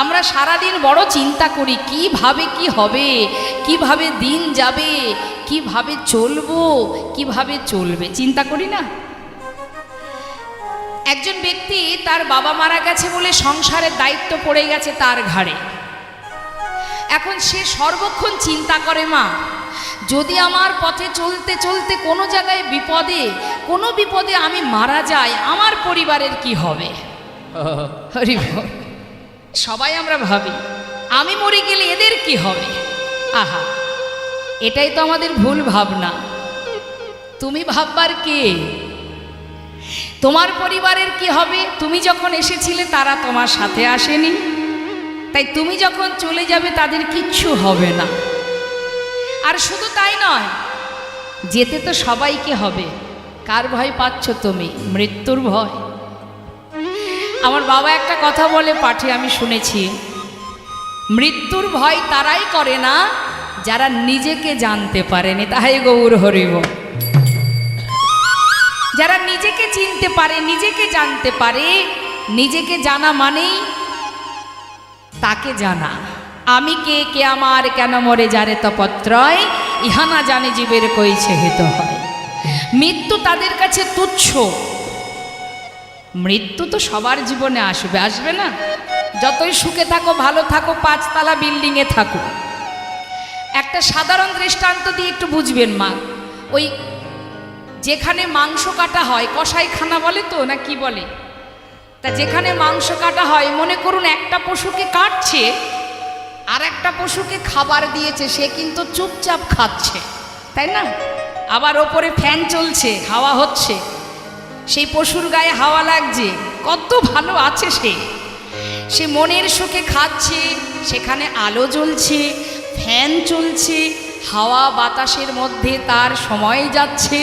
আমরা সারাদিন বড় চিন্তা করি কিভাবে কি হবে, কিভাবে দিন যাবে, কিভাবে চলবো, কিভাবে চলবে, চিন্তা করি না। একজন ব্যক্তি তার বাবা মারা গেছে বলে সংসারের দায়িত্ব পড়ে গেছে তার ঘাড়ে। এখন সে সর্বক্ষণ চিন্তা করে, মা যদি আমার পথে চলতে চলতে কোনো জায়গায় কোনো বিপদে আমি মারা যাই, আমার পরিবারের কি হবে। হরি বল। সবাই আমরা ভাবি আমি মরে গেলে এদের কি হবে। আহা, এটাই তো আমাদের ভুল ভাবনা। তুমি ভাববার কে? তোমার পরিবারের কি হবে? তুমি যখন এসেছিলে তারা তোমার সাথে আসেনি, তাই তুমি যখন চলে যাবে তাদের কিচ্ছু হবে না। আর শুধু তাই নয়, যেতে তো সবাইকে হবে। কার ভয় পাচ্ছ তুমি? মৃত্যুর ভয়। আমার বাবা একটা কথা বলে পাঠে আমি শুনেছি, মৃত্যুর ভয় তারাই করে না যারা নিজেকে জানতে পারেনি। তাই গৌর হরিব। যারা নিজেকে চিনতে পারে, নিজেকে জানতে পারে, নিজেকে জানা মানেই তাকে জানা। আমি কে, কে আমার, কেন মরে যারে তপত্রয়, ইহা না জানে জীবের কইছে হেত হয়। মৃত্যু তাদের কাছে তুচ্ছ। মৃত্যু তো সবার জীবনে আসবে, আসবে না? যতই সুখে থাকো, ভালো থাকো, 5 তলা বিল্ডিংয়ে থাকো। একটা সাধারণ দৃষ্টান্ত দিয়ে একটু বুঝবেন মা। ওই যেখানে মাংস কাটা হয়, কসাইখানা বলে তো না কি বলে, তা যেখানে মাংস কাটা হয়, মনে করুন একটা পশুকে কাটছে আর একটা পশুকে খাবার দিয়েছে, সে কিন্তু চুপচাপ খাচ্ছে, তাই না? আবার ওপরে ফ্যান চলছে, হাওয়া হচ্ছে, সেই পশুর গায়ে হাওয়া লাগছে, কত ভালো আছে সে মনের সুখে খাচ্ছে। সেখানে আলো জ্বলছে, ফ্যান চলছে, হাওয়া বাতাসের মধ্যে তার সময় যাচ্ছে।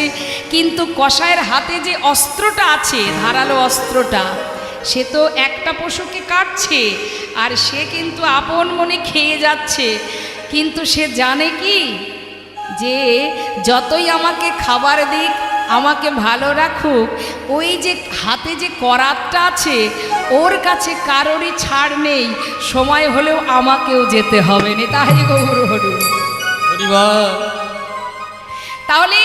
কিন্তু কসাইয়ের হাতে যে অস্ত্রটা আছে, ধারালো অস্ত্রটা, সে তো একটা পশুকে কাটছে আর সে কিন্তু আপন মনে খেয়ে যাচ্ছে। কিন্তু সে জানে কি, যে যতই আমাকে খাবার দিক, আমাকে ভালো রাখুক, ওই যে হাতে যে করাতটা আছে, ওর কাছে কারোরই ছাড় নেই, সময় হলেও আমাকেও যেতে হবে না। তাই গৌর হরি। তাহলে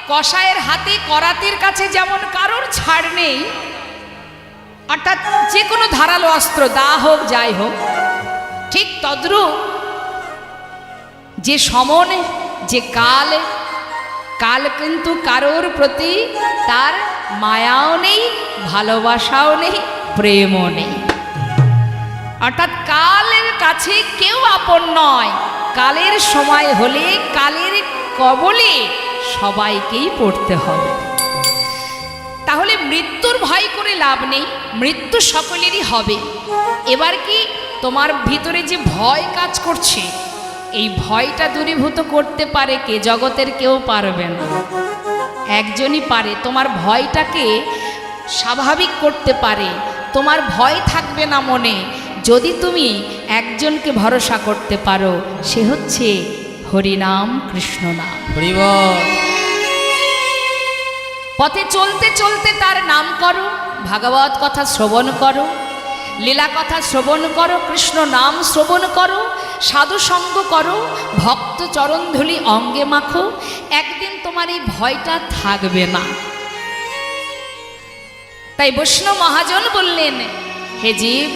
কসাইয়ের হাতে করাতের কাছে যেমন কারোর ছাড় নেই, অর্থাৎ যে কোনো ধারালো অস্ত্র, দা হোক যাই হোক, ঠিক তদ্রূপ যে সমন, যে কাল কিন্তু কারোর প্রতি তার মায়াও নেই, ভালোবাসাও নেই, প্রেমও নেই। অর্থাৎ কালের কাছে কেউ আপন নয়। কালের সময় হলে কালের কবলে সবাইকেই পড়তে হবে। তাহলে মৃত্যুর ভয় করে লাভ নেই, মৃত্যু সকলেরই হবে। এবার কি তোমার ভিতরে যে ভয় কাজ করছে, এই ভয়টা দূরীভূত করতে পারে কে? জগতের কেউ পারবে না, একজনই পারে। তোমার ভয়টাকে স্বাভাবিক করতে পারে, তোমার ভয় থাকবে না মনে, যদি তুমি একজনকে ভরসা করতে পারো, সে হচ্ছে হরিনাম, কৃষ্ণ নাম। পথে চলতে চলতে তার নাম করো, ভাগবত কথা শ্রবণ করো, লীলা কথা শ্রবণ করো, কৃষ্ণ নাম শ্রবণ করো, সাধু সঙ্গ করো, ভক্ত চরণধূলি অঙ্গে মাখো। একদিন তোমার এই ভয়টা থাকবে না। তাই বৈষ্ণব মহাজন বললেন, হে জীব,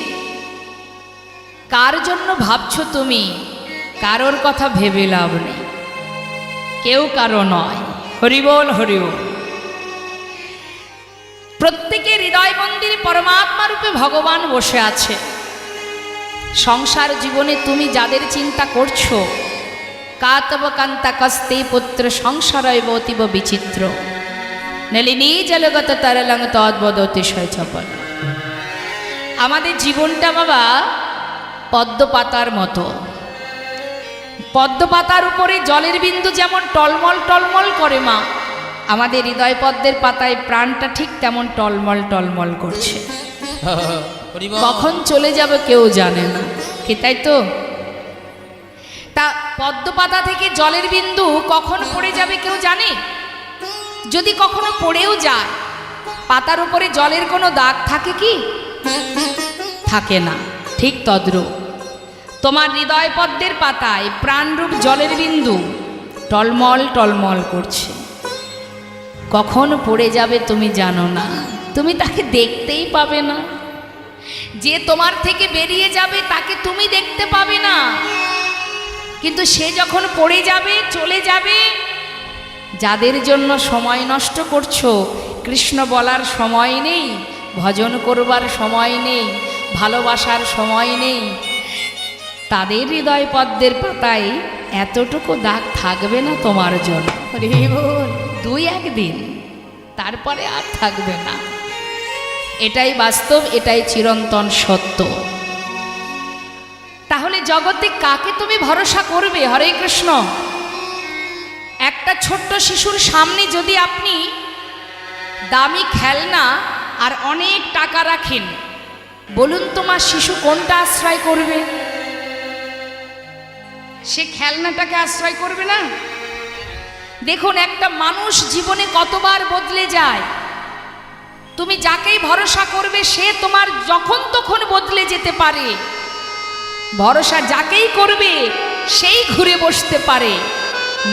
কার জন্য ভাবছো তুমি? কারোর কথা ভেবে লাভ নেই, কেউ কারো নয়। হরিবোল হরিবোল। প্রত্যেকের হৃদয় মন্দিরে পরমাত্মা রূপে ভগবান বসে আছে। সংসার জীবনে তুমি যাদের চিন্তা করছো, কাতব কান্তা কস্তে পুত্র সংসারয় অতীব বিচিত্র, নলিনী জলগত তরলং তদ্বদ অতিশয় চপল। আমাদের জীবনটা বাবা পদ্মপাতার মতো। পদ্মপাতার উপরে জলের বিন্দু যেমন টলমল টলমল করে মা, আমাদের হৃদয় পদ্মের পাতায় প্রাণটা ঠিক তেমন টলমল টলমল করছে। কখন চলে যাবে কেউ জানে না, কি তাই তো? তা পদ্মপাতা থেকে জলের বিন্দু কখন পড়ে যাবে কেউ জানে? যদি কখনো পড়েও যায়, পাতার উপরে জলের কোনো দাগ থাকে কি? থাকে না। ঠিক তদ্রূপ তোমার হৃদয় পদ্মের পাতায় প্রাণরূপ জলের বিন্দু টলমল টলমল করছে। কখন পড়ে যাবে তুমি জানো না, তুমি তাকে দেখতেই পাবে না। যে তোমার থেকে বেরিয়ে যাবে তাকে তুমি দেখতে পাবে না, কিন্তু সে যখন পড়ে যাবে, চলে যাবে, যাদের জন্য সময় নষ্ট করছো, কৃষ্ণ বলার সময় নেই, ভজন করবার সময় নেই, ভালোবাসার সময় নেই, তাদের হৃদয় পদ্মের পাতায় এতটুকু দাগ থাকবে না তোমার জন্য। দুই একদিন, তারপরে আর থাকবে না। এটাই বাস্তব, এটাই চিরন্তন সত্য। তাহলে জগতে কাকে তুমি ভরসা করবে? হরে কৃষ্ণ। একটা ছোট্ট শিশুর সামনে যদি আপনি দামি খেলনা আর অনেক টাকা রাখেন, বলুন তোমার শিশু কোনটা আশ্রয় করবে? সে খেলনাটাকে আশ্রয় করবে না। দেখুন, একটা মানুষ জীবনে কতবার বদলে যায়। তুমি যাকেই ভরসা করবে সে তোমার যখন তখন বদলে যেতে পারে। ভরসা যাকেই করবে সেই ঘুরে বসতে পারে।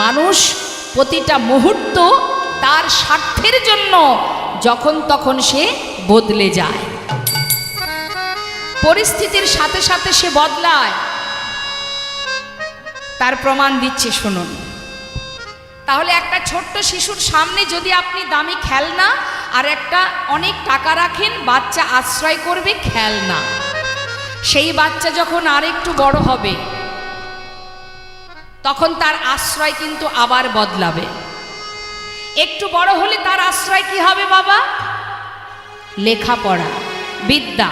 মানুষ প্রতিটা মুহূর্ত তার স্বার্থের জন্য যখন তখন সে বদলে যায়, পরিস্থিতির সাথে সাথে সে বদলায়। তার প্রমাণ দিচ্ছে, শুনুন। তাহলে একটা ছোট্ট শিশুর সামনে যদি আপনি দামি খেলনা আর একটা অনেক টাকা রাখেন, বাচ্চা আশ্রয় করবে খেলনা। সেই বাচ্চা যখন আর একটু বড় হবে, তখন তার আশ্রয় কিন্তু আবার বদলাবে। একটু বড় হলে তার আশ্রয় কি হবে বাবা? লেখাপড়া, বিদ্যা।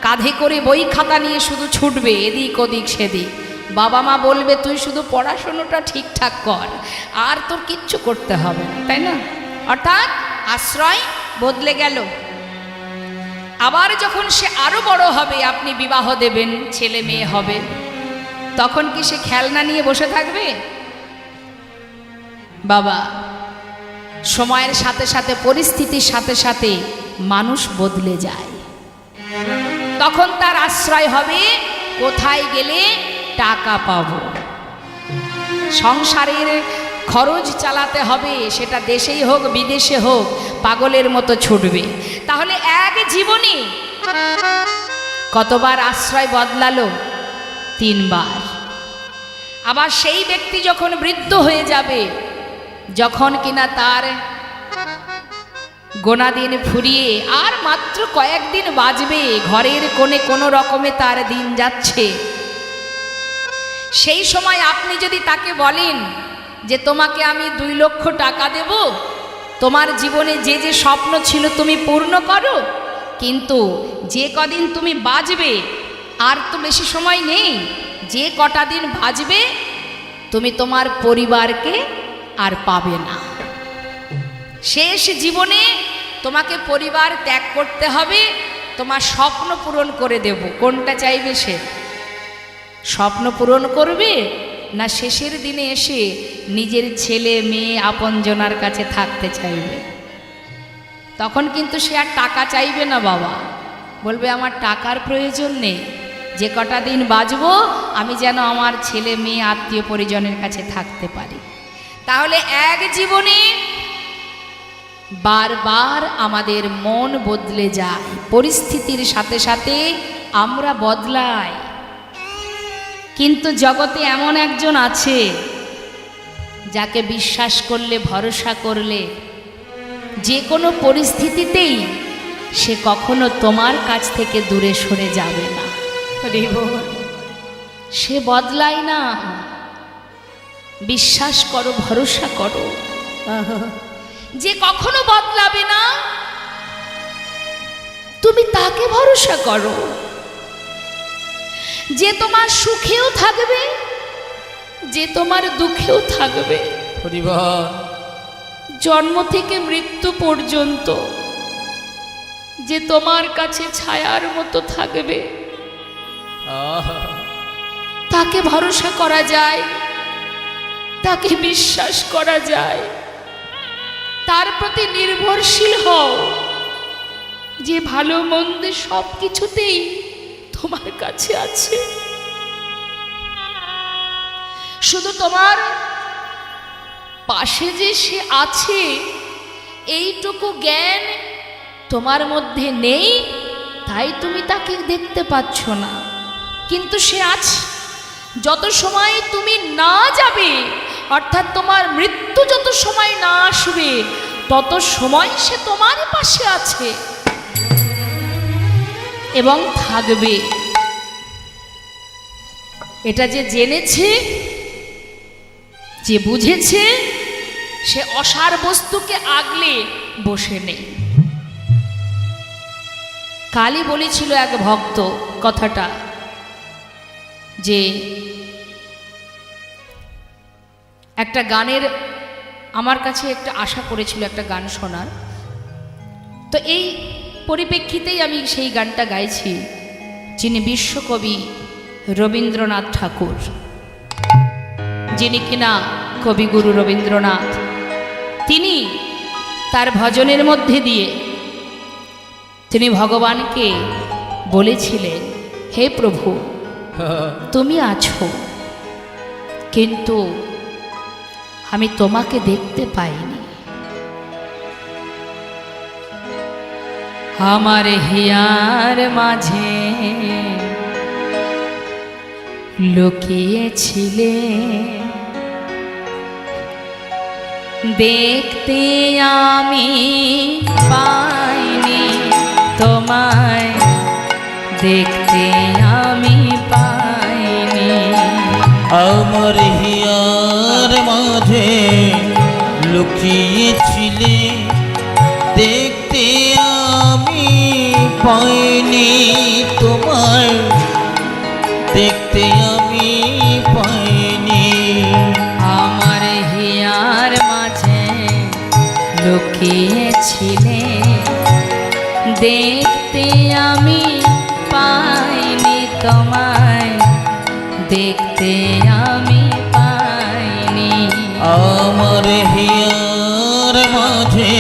কাঁধে করে বই খাতা নিয়ে শুধু ছুটবে এদিক ওদিক সেদিক। বাবা মা বলবে তুই শুধু পড়াশোনাটা ঠিকঠাক কর, আর তোর কিচ্ছু করতে হবে না, তাই না? অর্থাৎ আশ্রয় বদলে গেল। আবার যখন সে আরো বড় হবে, আপনি বিবাহ দেবেন, ছেলে মেয়ে হবে, তখন কি সে খেলনা নিয়ে বসে থাকবে? বাবা, সময়ের সাথে সাথে, পরিস্থিতির সাথে সাথে মানুষ বদলে যায়। তখন তার আশ্রয় হবে কোথায় গেলে টাকা পাবো। সংসারের খরচ চালাতে হবে, সেটা দেশেই হোক বিদেশে হোক, পাগলের মতো ছুটবে। তাহলে এক জীবনে কতবার আশ্রয় বদলালো? 3 বার। আবার সেই ব্যক্তি যখন বৃদ্ধ হয়ে যাবে, যখন কিনা তার গোনা দিন ফুরিয়ে আর মাত্র কয়েকদিন বাঁচবে, ঘরের কোণে কোনো রকমে তার দিন যাচ্ছে, সেই সময় আপনি যদি তাকে বলেন যে তোমাকে আমি 2 লক্ষ টাকা দেব, তোমার জীবনে যে যে স্বপ্ন ছিল তুমি পূর্ণ করো, কিন্তু যে কদিন তুমি বাঁচবে, আর তো বেশি সময় নেই, যে কটা দিন বাঁচবে তুমি তোমার পরিবারকে আর পাবে না। শেষ জীবনে তোমাকে পরিবার ত্যাগ করতে হবে, তোমার স্বপ্ন পূরণ করে দেব। কোনটা চাইবে সে? স্বপ্ন পূরণ করবে, না শেষের দিনে এসে নিজের ছেলে মেয়ে আপনজনার কাছে থাকতে চাইবে? তখন কিন্তু সে আর টাকা চাইবে না বাবা, বলবে আমার টাকার প্রয়োজন নেই, যে কটা দিন বাঁচবো আমি যেন আমার ছেলে মেয়ে আত্মীয় পরিজনের কাছে থাকতে পারি। তাহলে এক জীবনে বারবার আমাদের মন বদলে যায়, পরিস্থিতির সাথে সাথে আমরা বদলাই। কিন্তু জগতে এমন একজন আছে যাকে বিশ্বাস করলে, ভরসা করলে, যে কোনো পরিস্থিতিতেই সে কখনো তোমার কাছ থেকে দূরে সরে যাবে না। সে বদলায় না। বিশ্বাস করো, ভরসা করো, যে কখনো বদলাবে না, তুমি তাকে ভরসা করো, যে তোমার সুখেও থাকবে, যে তোমার দুঃখেও থাকবে। জন্ম থেকে মৃত্যু পর্যন্ত যে তোমার কাছে ছায়ার মতো থাকবে, তাকে ভরসা করা যায়, তাকে বিশ্বাস করা যায়, তার প্রতি নির্ভরশীল হও। যে ভালো মন্দ সব কিছুতেই তোমার কাছে আছে। শুধু তোমার পাশে যে সে আছে এইটুকু জ্ঞান তোমার মধ্যে নেই, তাই তুমি তাকে দেখতে পাচ্ছ না, কিন্তু সে আছে। যত সময় তুমি না যাবে, অর্থাৎ তোমার মৃত্যু যত সময় না আসবে, তত সময় সে তোমার পাশে আছে এবং থাকবে। এটা যে জেনেছে, যে বুঝেছে, সে অসার বস্তুকে আগলে বসে নেই। কালই বলেছিল এক ভক্ত কথাটা, যে একটা গানের আমার কাছে একটা আশা করেছিল একটা গান শোনার, তো এই পরিপ্রেক্ষিতেই আমি সেই গানটা গাইছি। যিনি বিশ্বকবি রবীন্দ্রনাথ ঠাকুর, যিনি কিনা কবিগুরু রবীন্দ্রনাথ, তিনি তার ভজনের মধ্যে দিয়ে তিনি ভগবানকে বলেছিলেন, হে প্রভু, তুমি আছো, কিন্তু আমি তোমাকে দেখতে পাইনি। আমার হিয়ার মাঝে লুকিয়েছিলে, দেখতে আমি পাইনি তোমায়, দেখতে আমি পাইনি। আমার হিয়ার মাঝে লুকিয়েছিলে, দেখতে আমি পাইনি তোমায়, দেখতে আমি পাইনি। আমার হিয়ার মাঝে লুকিয়েছিলে, দেখতে আমি পাইনি তোমায়, দেখতে আমি পাইনি। আমার হিয়ার মাঝে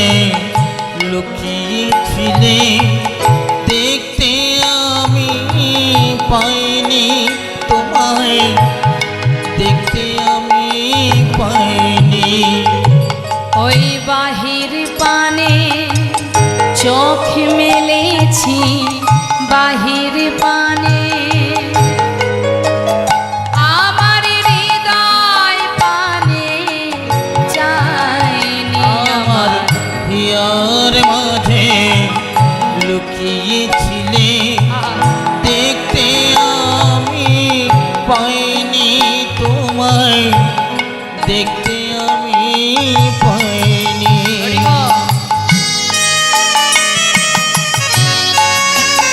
লুকিয়েছিলে, দেখতে আমি পাইনি তোমায়, দেখতে আমি পাইনি। ওই বাহির পানে চোখ মেলেছি, বাহির পানে আমার হৃদয় পানে চাইনি। আমার হিয়ার মাঝে লুকিয়েছিলে, দেখতে আমি পাইনি তোমায়, দেখতে আমি পাইনি।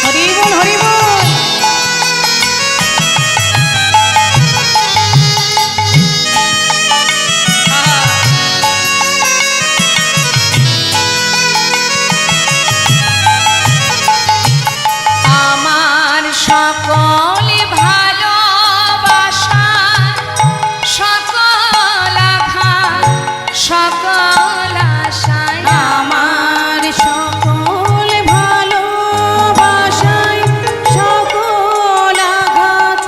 হরি বল, হরি বল। আমার সকল ভালোবাসা, সকল আঘাত, সকল আশায়, আমার সকল ভালোবাসায়, সকল আঘাত,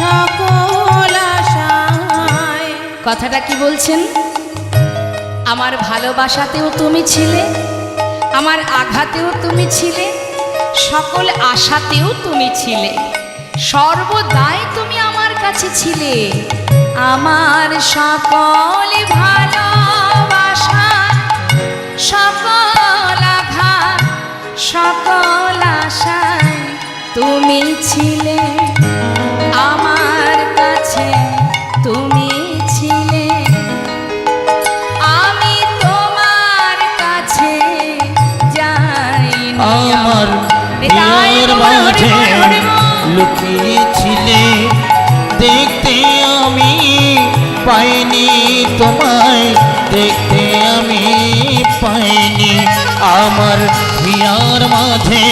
সকল আশায়। কথাটা কি বলছেন? আমার ভালোবাসাতেও তুমি ছিলে, আমার আঘাতেও তুমি ছিলে, সকল আশাতেও তুমি ছিলে, সর্বদাই তুমি আমার কাছে ছিলে। আমার সকল ভালোবাসা, সকল আঘাত, সকল আশায় তুমি ছিলে, আমার কাছে তুমি ছিলে। আমি তোমার কাছে যাইনি। আমার হিয়ার মাঝে লুকিয়েছিলে, দেখতে আমি পাইনি তোমায়, দেখতে আমি পাইনি। আমার হিয়ার মাঝে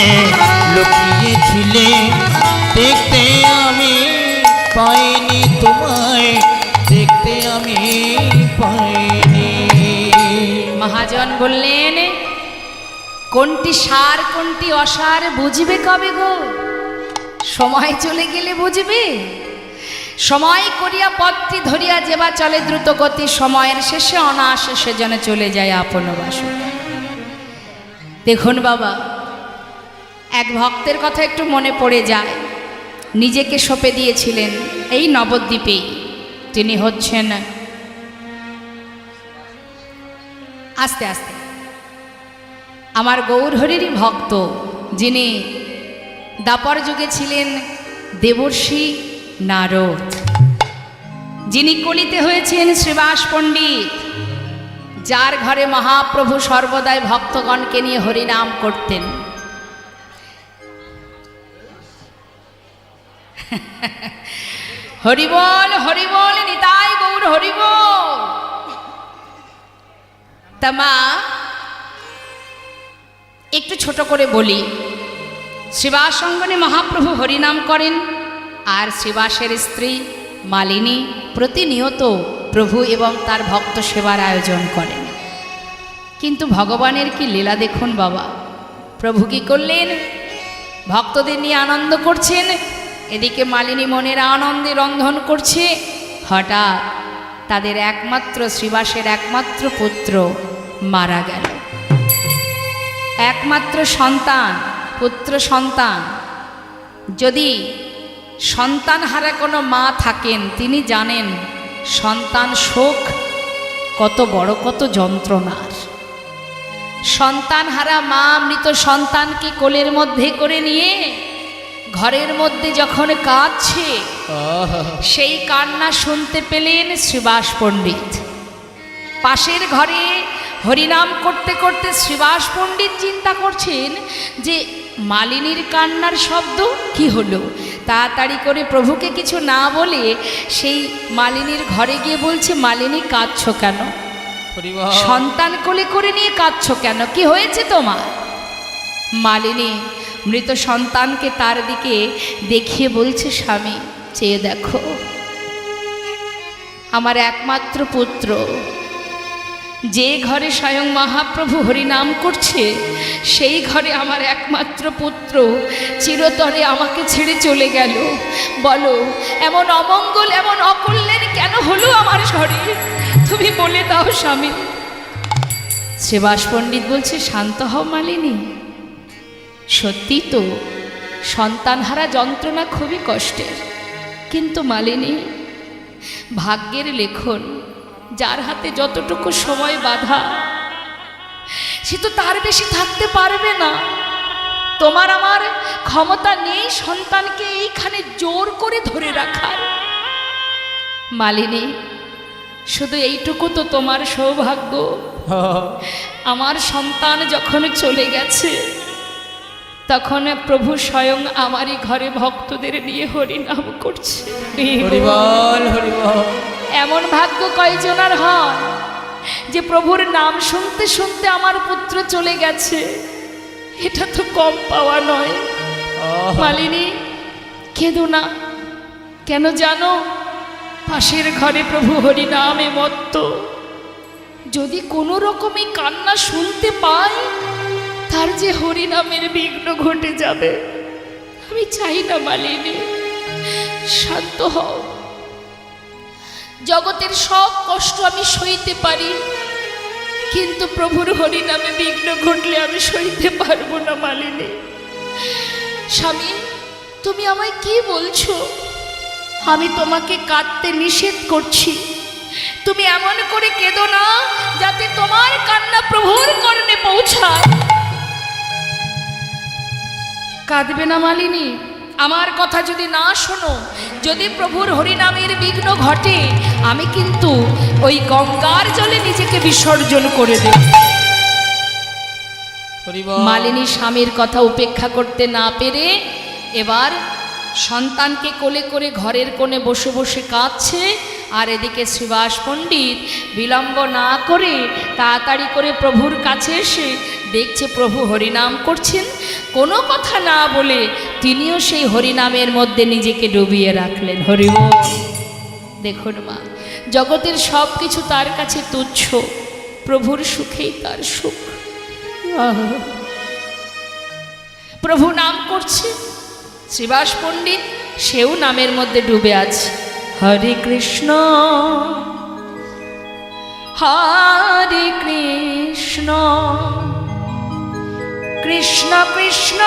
লুকিয়েছিলে, দেখতে আমি পাইনি তোমায়, দেখতে আমি পাইনি। মহাজন বললেন, কোনটি সার কোনটি অসার বুঝবে কবে গো? সময় চলে গেলে বুঝবে। সময় করিয়া পথটি ধরিয়া যেবা চলে দ্রুত গতি, সময়ের শেষে অনায়াসে সে যেন চলে যায় আপন বাসু। দেখুন বাবা, এক ভক্তের কথা একটু মনে পড়ে যায়, নিজেকে সঁপে দিয়েছিলেন এই নবদ্বীপেই। তিনি হচ্ছেন, আস্তে আস্তে, আমার গৌরহরিরই ভক্ত, যিনি দাপর যুগে ছিলেন দেবর্ষি নারদ, যিনি কলিতে হয়েছেন শ্রীবাস পণ্ডিত, যার ঘরে মহাপ্রভু সর্বদাই ভক্তগণকে নিয়ে হরিনাম করতেন। হরিবল হরিবল নিতাই গৌর হরিবল। তা মা, একটু ছোট করে বলি, শ্রীবাস অঙ্গনে মহাপ্রভু হরিনাম করেন, আর শ্রীবাসের স্ত্রী মালিনী প্রতিনিয়ত প্রভু এবং তার ভক্ত সেবার আয়োজন করেন। কিন্তু ভগবানের কি লীলা দেখুন বাবা, প্রভু কি করলেন, ভক্তদের নিয়ে আনন্দ করছেন, এদিকে মালিনী মনের আনন্দে রন্ধন করছে। হঠাৎ তাদের একমাত্র শ্রীবাসের একমাত্র পুত্র মারা গেল। একমাত্র সন্তান, পুত্র সন্তান। যদি সন্তানহারা কোনো মা থাকেন, তিনি জানেন সন্তান শোক কত বড়, কত যন্ত্রণার। সন্তানহারা মা মৃত সন্তানকে কোলের মধ্যে করে নিয়ে ঘরের মধ্যে যখন কাঁদছে, সেই কান্না শুনতে পেলেন শ্রীবাস পণ্ডিত। পাশের ঘরে হরিনাম করতে করতে শ্রীবাস পণ্ডিত চিন্তা করছেন যে মালিনীর কান্নার শব্দ কি হলো। তাড়াতাড়ি করে প্রভুকে কিছু না বলে সেই মালিনীর ঘরে গিয়ে বলছে, মালিনী কাঁদছো কেন? সন্তান কোলে করে নিয়ে কাঁদছো কেন? কি হয়েছে তোমার? মালিনী মৃত সন্তানকে তার দিকে দেখিয়ে বলছে, স্বামী চেয়ে দেখো, আমার একমাত্র পুত্র, যে ঘরে স্বয়ং মহাপ্রভু হরিনাম করছে, সেই ঘরে আমার একমাত্র পুত্র চিরতরে আমাকে ছেড়ে চলে গেল। বলো, এমন অমঙ্গল, এমন অকল্যাণ কেন হলো আমার শরীর? তুমি বলে দাও স্বামী। শ্রীবাস পণ্ডিত বলছে, শান্ত হও মালিনী, সত্যি তো সন্তানহারা যন্ত্রণা খুবই কষ্টের, কিন্তু মালিনী ভাগ্যের লেখন, যার হাতে যতটুকু সময় বাঁধা, সে তো তার বেশি থাকতে পারবে না। তোমার আমার ক্ষমতা নেই সন্তানকে এইখানে জোর করে ধরে রাখার। মালিনী, শুধু এইটুকু তো তোমার সৌভাগ্য, আমার সন্তান যখন চলে গেছে, তখন প্রভু স্বয়ং আমারই ঘরে ভক্তদের নিয়ে হরিনাম করছে। হরিবল হরিবল। এমন ভাগ্য কয়জনার হয় যে প্রভুর নাম শুনতে শুনতে আমার পুত্র চলে গেছে? এটা তো কম পাওয়া নয়। মালিনী কেঁদো না, কেন জানো? পাশের ঘরে প্রভু হরিনামে মত্ত, যদি কোনো রকমে কান্না শুনতে পাই, তার যে হরিনামের বিঘ্ন ঘটে যাবে। আমি চাই না মালিনী, শান্ত হও। জগতের সব কষ্ট আমি সইতে পারি, কিন্তু প্রভুর হরিনামে বিঘ্ন ঘটলে আমি সইতে পারবো না মালিনী। স্বামী, তুমি আমায় কি বলছো? আমি তোমাকে কাঁদতে নিষেধ করছি। তুমি এমন করে কেঁদো না যাতে তোমার কান্না প্রভুর কর্ণে পৌঁছায়। কাঁদবে না মালিনী, আমার কথা যদি না শোনো, যদি প্রভুর হরিনামের বিঘ্ন ঘটে, আমি কিন্তু ওই গঙ্গার জলে নিজেকে বিসর্জন করে দেব। মালিনী স্বামীর কথা উপেক্ষা করতে না পেরে এবার সন্তানকে কোলে করে ঘরের কোণে বসে বসে কাঁদছে। আর এদিকে শ্রীবাস পণ্ডিত বিলম্ব না করে তাড়াতাড়ি করে প্রভুর কাছে এসে দেখছে প্রভু হরিনাম করছেন। কোনো কথা না বলে তিনিও সেই হরিনামের মধ্যে নিজেকে ডুবিয়ে রাখলেন। হরিবল। দেখুন মা, জগতের সব কিছু তার কাছে তুচ্ছ, প্রভুর সুখেই তার সুখ। প্রভু নাম করছে, শ্রীবাস পণ্ডিত সেও নামের মধ্যে ডুবে আছে। হরে কৃষ্ণ হরে কৃষ্ণ কৃষ্ণ কৃষ্ণ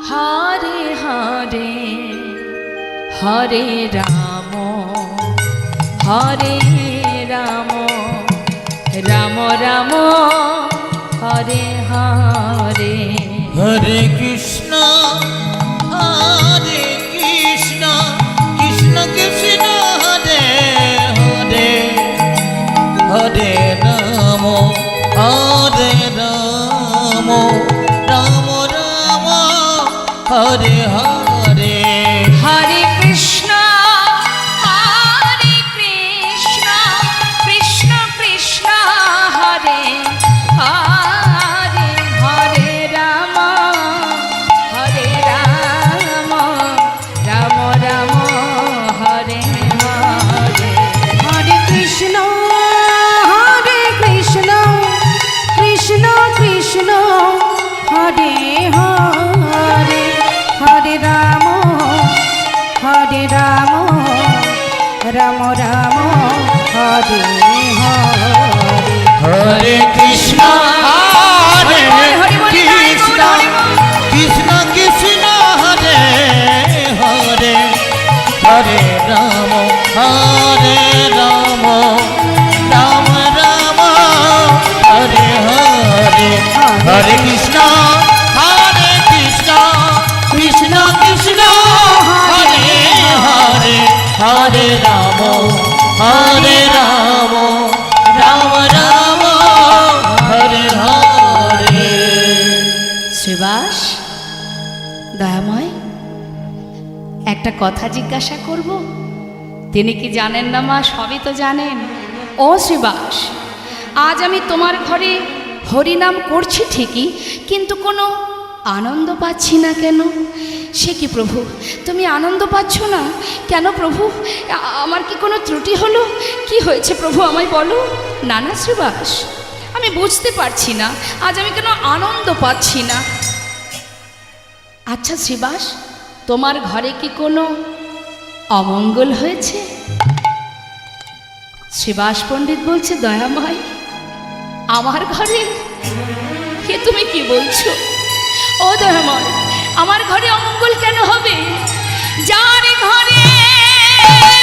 হরে হরে হরে রাম হরে রাম রাম রাম হরে হরে। হরে কৃষ্ণ হরে কৃষ্ণ কৃষ্ণ কৃষ্ণ হরে হরে হরে রাম হরে রাম রাম রাম হরে হরে। হরে কৃষ্ণ হরে কৃষ্ণ কৃষ্ণ কৃষ্ণ হরে হরে হরে রাম রাম রাম হরে হরে। হরে কৃষ্ণ কৃষ্ণ কৃষ্ণ হরে হরে হরে রাম রাম রাম হরে হরে। হরে কৃষ্ণ হরে কৃষ্ণ কৃষ্ণ কৃষ্ণ হরে হরে হরে রাম রাম রাম রাম হরে হরে। হরে কৃষ্ণ কৃষ্ণ কৃষ্ণ হরে হরে হরে রাম রাম রাম হরে হরে। শ্রীবাস দয়াময় একটা কথা জিজ্ঞাসা করব? তিনি কি জানেন না মা? সবই তো জানেন। ও শ্রীবাস, আজ আমি তোমার ঘরে হরিনাম করছি ঠিকই, কিন্তু কোনো আনন্দ পাচ্ছি না কেন? সে কি প্রভু, তুমি আনন্দ পাচ্ছ না কেন প্রভু? আমার কি কোনো ত্রুটি হলো? কি হয়েছে প্রভু আমায় বলো। না না শ্রীবাস, আমি বুঝতে পারছি না আজ আমি কেন আনন্দ পাচ্ছি না। আচ্ছা শ্রীবাস, তোমার ঘরে কি কোনো অমঙ্গল হয়েছে? শ্রীবাস পণ্ডিত বলছে, দয়াময় আমার ঘরে? কে তুমি কি বলছো? ও দয়াময়, আমার ঘরে অমঙ্গল কেন হবে? যার ঘরে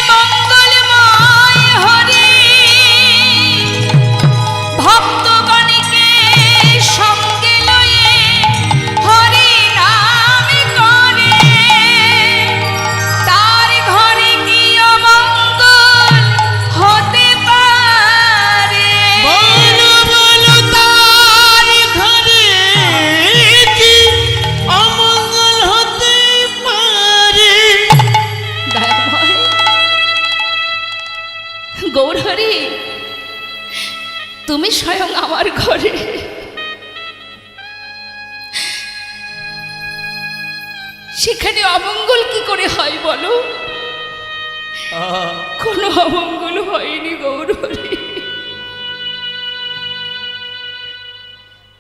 মঙ্গলময় হরি ভক্তগণকে সঙ্গে লয়ে হরি নাম করে, তার ঘরে কি অমঙ্গল হতে পারে? বলো বলো তার ঘরে কি অমঙ্গল হতে পারে? দয়াময় গৌরহরি, তুমি স্বয়ং আমার ঘরে, সেখানে অমঙ্গল কি করে হয় বলো? কোনো অমঙ্গল হয়নি গৌরহরি।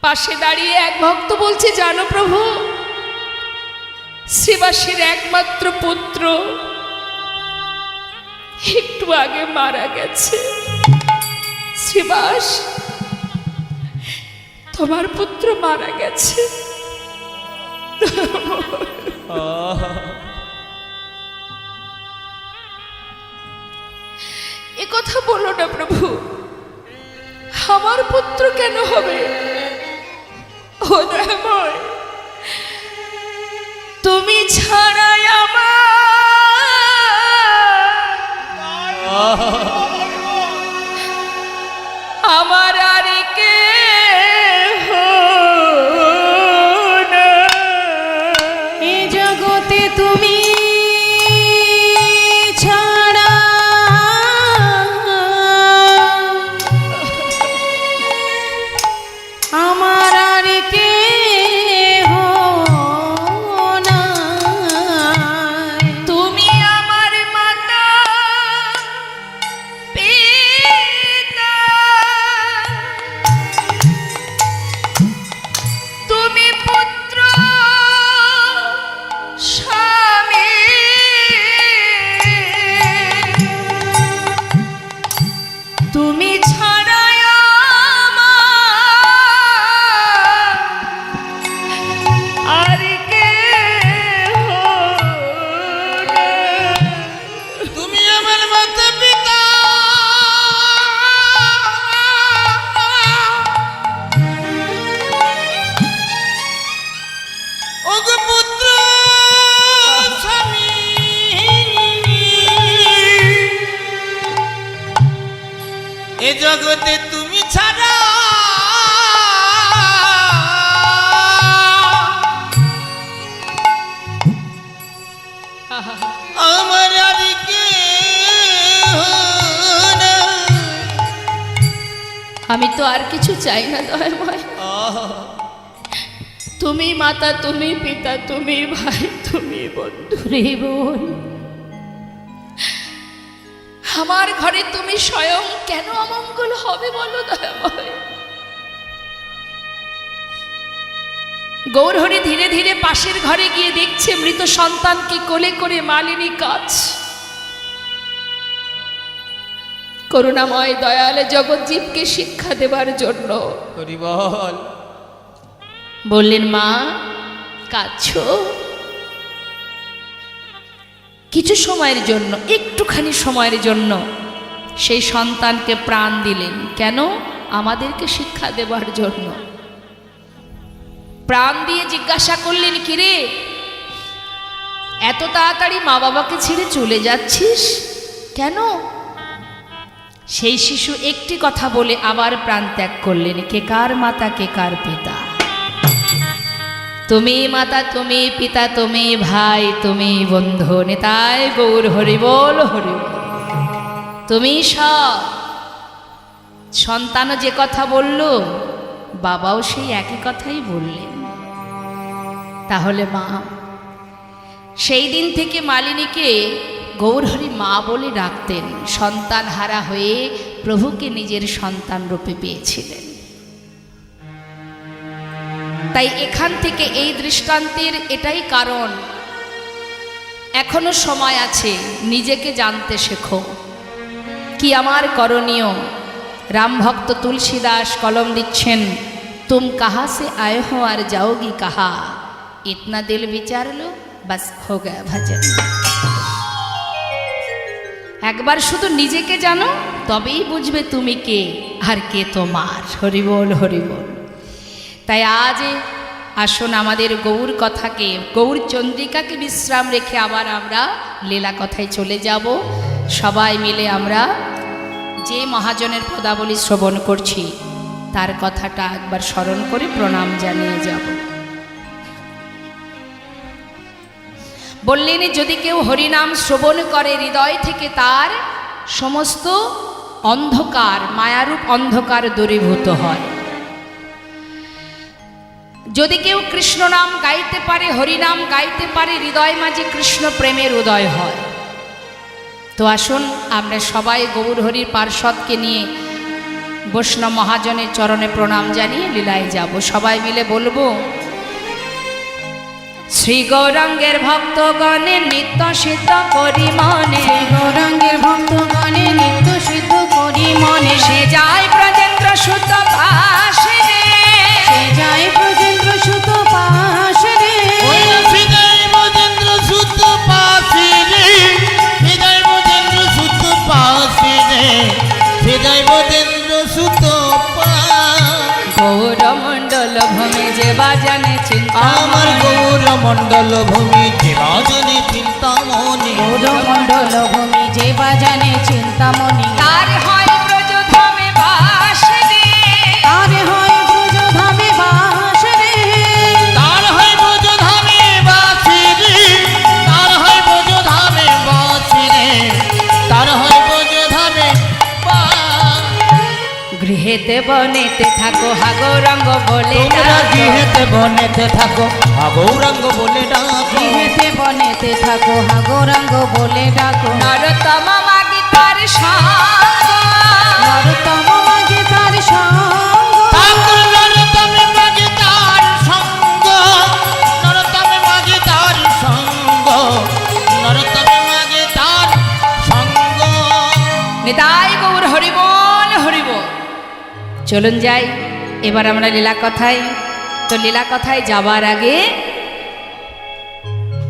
পাশে দাঁড়িয়ে এক ভক্ত বলছে, জানো প্রভু, শ্রীবাসের একমাত্র পুত্র একটু আগে মারা গেছে। শ্রীবাস, তোমার পুত্র মারা গেছে। এ কথা বলো না প্রভু, আমার পুত্র কেন হবে? ও দয়াময়, তুমি ছাড়াই আমার আর কেহ না। এ জগতে তুমি ছাড়া আমার আর কেহ না। আমার আর কেহ নাই। আমি তো আর কিছু চাই না দয়াময়। তুমি মাতা, তুমি পিতা, তুমি ভাই, তুমি বন্ধু রে বোন। আমার ঘরে তুমি স্বয়ং, কেন অমঙ্গল হবে বলো দয়াময়। গৌরহরি ধীরে ধীরে পাশের ঘরে গিয়ে দেখছে মৃত সন্তানকে কোলে করে মালিনী কাজ। করুণাময় দয়াল জগজ্জীবকে শিক্ষা দেবার জন্য বললেন, মা কাঁদছো? কিছু সময়ের জন্য, একটুখানি সময়ের জন্য সেই সন্তানকে প্রাণ দিলেন। কেন? আমাদেরকে শিক্ষা দেবার জন্য। প্রাণ দিয়ে জিজ্ঞাসা করলেন, কিরে এত তাড়াতাড়ি মা বাবাকে ছেড়ে চলে যাচ্ছিস কেন? সেই শিশু একটি কথা বলে আবার প্রাণ ত্যাগ করলেন। কে কার মাতা, কে কার পিতা? তুমি মাতা, তুমি পিতা, তুমি ভাই, তুমি বন্ধু। নিতাই গৌর হরি বল, হরি বল। তুমি সব। সন্তানও যে কথা বলল, বাবাও সেই একই কথাই বললেন। তাহলে মা, সেই দিন থেকে মালিনীকে গৌরহরি মা বলে ডাকতেন। সন্তান হারা হয়ে প্রভুকে নিজের সন্তান রূপে পেয়েছিলেন। তাই এখান থেকে এই দৃষ্টান্তের এটাই কারণ, এখনো সময় আছে, নিজেকে জানতে শেখো কি আমার করণীয়। রামভক্ত তুলসীদাস কলম দিচ্ছেন, তুম কাহা সে আয়ে হো আর যাওগি কাহা, ইতনা দিল বিচার লো বাস হো গয়া ভজন। একবার শুধু নিজেকে জানো, তবেই বুঝবে তুমি কে আর কে তোমার। হরি বল, হরি বল। তাই আজ আসুন আমাদের গৌর কথাকে, গৌর চন্দ্রিকাকে বিশ্রাম রেখে আবার আমরা লীলা কথায় চলে যাব। সবাই মিলে আমরা যে মহাজনের পদাবলী শ্রবণ করছি তার কথাটা একবার স্মরণ করে প্রণাম জানিয়ে যাব। বললেন, যদি কেউ হরিনাম শ্রবণ করে হৃদয় থেকে, তার সমস্ত অন্ধকার, মায়ারূপ অন্ধকার দূরীভূত হয়। যদি কেউ কৃষ্ণ নাম গাইতে পারে, হরিনাম গাইতে পারে, হৃদয় মাঝে কৃষ্ণ প্রেমের উদয় হয়। তো আসুন আমরা সবাই গৌর হরির পার্ষদকে নিয়ে বৈষ্ণব মহাজনের চরণে প্রণাম জানিয়ে লীলায় যাব। সবাই মিলে বলবো, শ্রী গৌরাঙ্গের ভক্তগণে নিত্য সিদ্ধ করি মনে, গৌরাঙ্গের ভক্তগণে নিত্য সিদ্ধ করি মনে, সে যায় ব্রজেন্দ্র সুত পাশে রে, সে যায় ব্রজেন্দ্র সুত পাশে রে। হৃদয় মজেন্দ্র সুত পাশে রে, হৃদয় মজেন্দ্র সুত পাশে রে, হৃদয় মজেন্দ্র সুত গৌরমণ্ডল ভূমি যে বাজানে চিন্তা, আমার গৌর মণ্ডল ভূমি যে বাজানে চিন্তামণি, গৌরমণ্ডল ভূমি যে বাজানে চিন্তামণি, তার হয় ব্রজধামে বাস রে, তার হয় ব্রজধামে বাস রে, তার হয় ব্রজধামে বাসি রে, তার হয় ব্রজধামে বাসি রে, তার হয় ব্রজধামে গৃহেতে বনেতে থাকো হা গৌরাঙ্গ বলে তোমরা ডাকো, গৃহেতে বনেতে থাকো হা গৌরাঙ্গ বলে ডাকো, গৃহেতে বনেতে থাকো হা গৌরাঙ্গ বলে ডাকো, নরতম মাগি তার সঙ্গ, নরতম মাঝে তার সঙ্গ, ঠাকুর নরতমে মাঝে তার সঙ্গ, নরতমে মাঝে তার সঙ্গ, নরতমে মাঝে তার সঙ্গ। নিতাই গৌর হরিবল, হরিবল। চলুন যাই এবার আমরা লীলা কথায়। তো লীলা কথায় যাবার আগে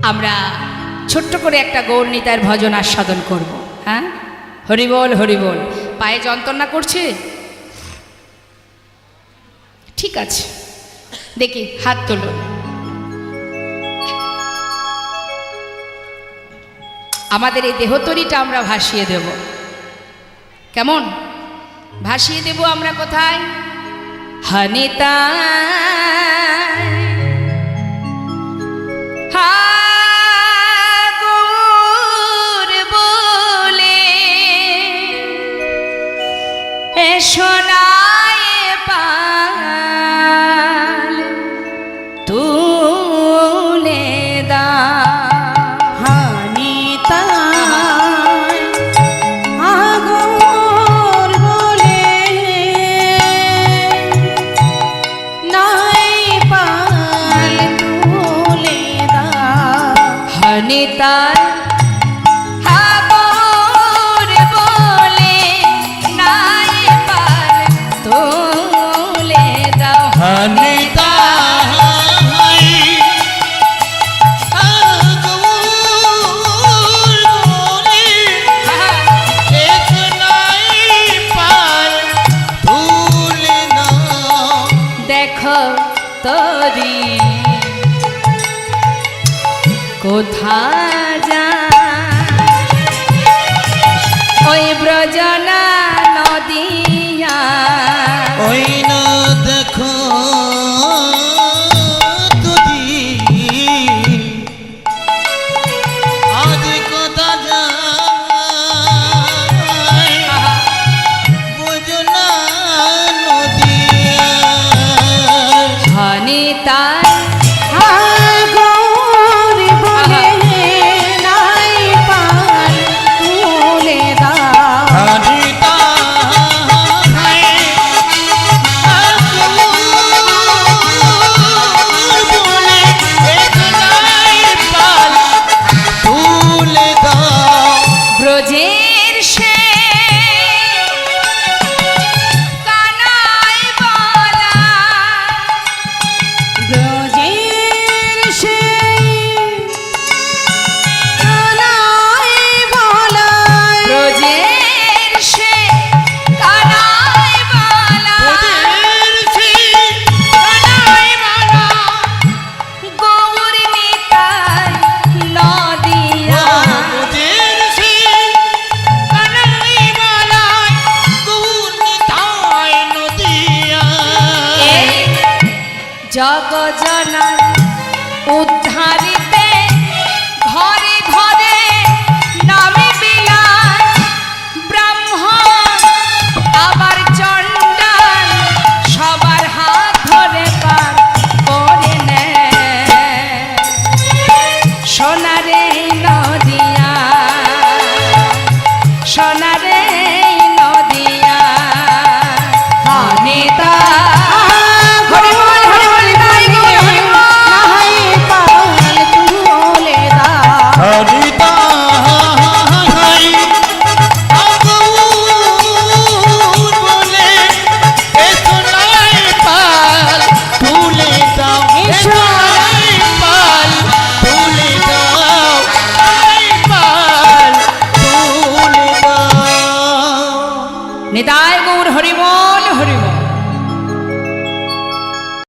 আমরা ছোট্ট করে একটা গৌর নিতাইয়ের ভজন আস্বাদন করব। হ্যাঁ, হরিবল, হরিবল। পায়ে যন্ত্রণা করছে? ঠিক আছে, দেখি হাত তুলুন। আমাদের এই দেহতরিটা আমরা ভাসিয়ে দেব। কেমন ভাসিয়ে দেব আমরা? কোথায়? হনিতা হা গো নিতাই হাবর বলে নাই পার তুলে দাও নিতাই এক নাই পার তুলে নাও দেখো তরি কোথা যা ওই ব্রজনা নদিয়া ওই না দেখো তুই আজ কথা যায় বুঝো না নদিয়া ধনিতাই হাগর বলে নাই পার তুলে দাও হরিতা বলে এক নাই পাল তুলে দাও ব্রজের সে কানাই বলা ব্রজের সেই কানাই বলায় ব্রজের সে কানাই বলা কানাই বলা গৌর নিতাই নদিয়া এই জগজনার উদ্ধারিতে ঘরে ঘরে নামে বিলায় ব্রাহ্মণ আবার চণ্ডাল সবার হাত ধরে পার করে নেয় সোনারে নদিয়া সোনারে নদিয়া নেতা হরি বল নিতাই গৌর হরি বল। নাই পার তুলে দাও হরিতা বলে এক নাই পাল তুলে দাও এক নাই পাল তুলে দাও নাই পাল তুলে দাও নিতাই গৌর হরি বল হরি বল।